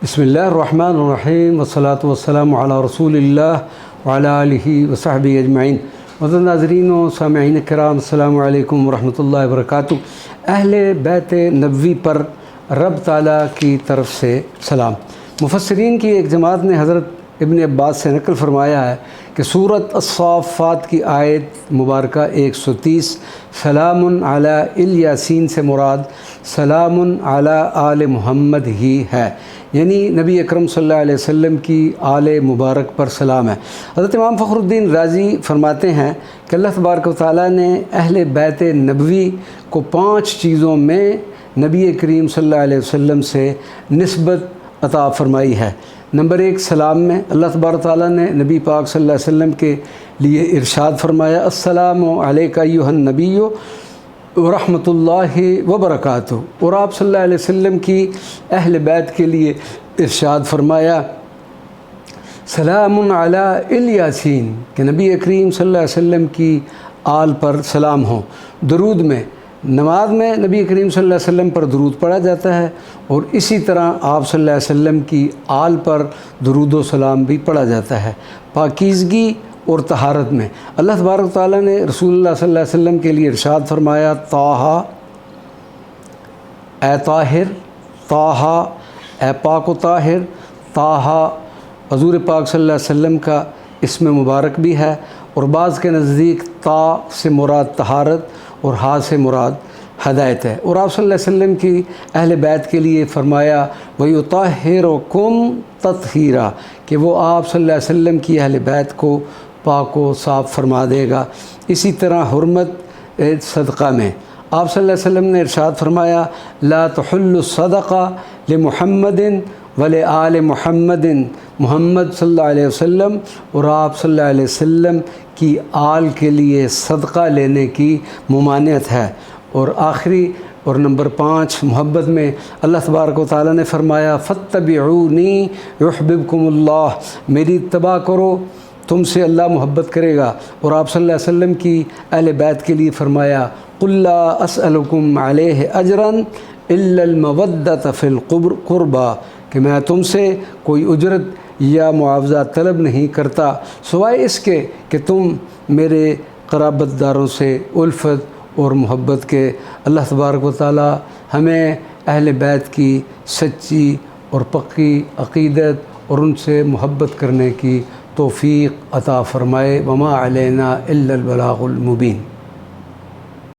بسم اللہ الرحمن الرحیم والصلاة والسلام علی رسول اللہ وعلی آلہ وصحبہ اجمعین۔ معزز ناظرین و سامعین کرام، السلام علیکم ورحمۃ اللہ وبرکاتہ۔ اہل بیت نبوی پر رب تعالیٰ کی طرف سے سلام۔ مفسرین کی ایک جماعت نے حضرت ابن عباس سے نقل فرمایا ہے کہ سورۃ الصافات کی آیت مبارکہ 130 سلام علی الیاسین سے مراد سلام علی آل محمد ہی ہے، یعنی نبی اکرم صلی اللہ علیہ وسلم کی آل مبارک پر سلام ہے۔ حضرت امام فخر الدین رازی فرماتے ہیں کہ اللہ تبارک و تعالیٰ نے اہل بیت نبوی کو 5 چیزوں میں نبی کریم صلی اللہ علیہ وسلم سے نسبت عطا فرمائی ہے۔ نمبر 1، سلام میں اللہ تبارک و تعالیٰ نے نبی پاک صلی اللہ علیہ وسلم کے لیے ارشاد فرمایا، السلام علیک ایھا النبی ورحمۃ اللہ وبرکاتہ، اور آپ صلی اللہ علیہ وسلم کی اہل بیت کے لیے ارشاد فرمایا سلام علی الیاسین، کہ نبی کریم صلی اللہ علیہ وسلم کی آل پر سلام ہو۔ درود میں نماز میں نبی کریم صلی اللہ علیہ وسلم پر درود پڑھا جاتا ہے، اور اسی طرح آپ صلی اللہ علیہ وسلم کی آل پر درود و سلام بھی پڑھا جاتا ہے۔ پاکیزگی اور طہارت میں اللہ تبارک و تعالیٰ نے رسول اللہ صلی اللہ علیہ وسلم کے لیے ارشاد فرمایا طٰہٰ، اے طاہر، طٰہٰ اے پاک و طاہر۔ طٰہٰ حضور پاک صلی اللہ علیہ وسلم کا اسم مبارک بھی ہے، اور بعض کے نزدیک طا سے مراد طہارت اور ہا سے مراد ہدایت ہے۔ اور آپ صلی اللہ علیہ وسلم کی اہل بیت کے لیے فرمایا وَيُطَهِّرُكُمْ تَطْهِيرًا، کہ وہ آپ صلی اللہ علیہ وسلم کی اہل بیت کو پاک و صاف فرما دے گا۔ اسی طرح حرمت صدقہ میں آپ صلی اللہ علیہ وسلم نے ارشاد فرمایا لا تحل الصدقہ لمحمد ولآل محمد، محمد صلی اللہ علیہ وسلم اور آپ صلی اللہ علیہ وسلم کی آل کے لیے صدقہ لینے کی ممانعت ہے۔ اور آخری اور نمبر 5، محبت میں اللہ تبارک و تعالیٰ نے فرمایا فاتبعونی یحببکم اللہ، میری اتباع کرو، تم سے اللہ محبت کرے گا۔ اور آپ صلی اللہ علیہ وسلم کی اہل بیت کے لیے فرمایا قل لا اسألکم علیہ اجرا الا المودۃ فی القربى، کہ میں تم سے کوئی اجرت یا معاوضہ طلب نہیں کرتا سوائے اس کے کہ تم میرے قرابت داروں سے الفت اور محبت کے۔ اللہ تبارک و تعالی ہمیں اہل بیت کی سچی اور پکی عقیدت اور ان سے محبت کرنے کی توفیق عطا فرمائے۔ وما علینا الا البلاغ المبین۔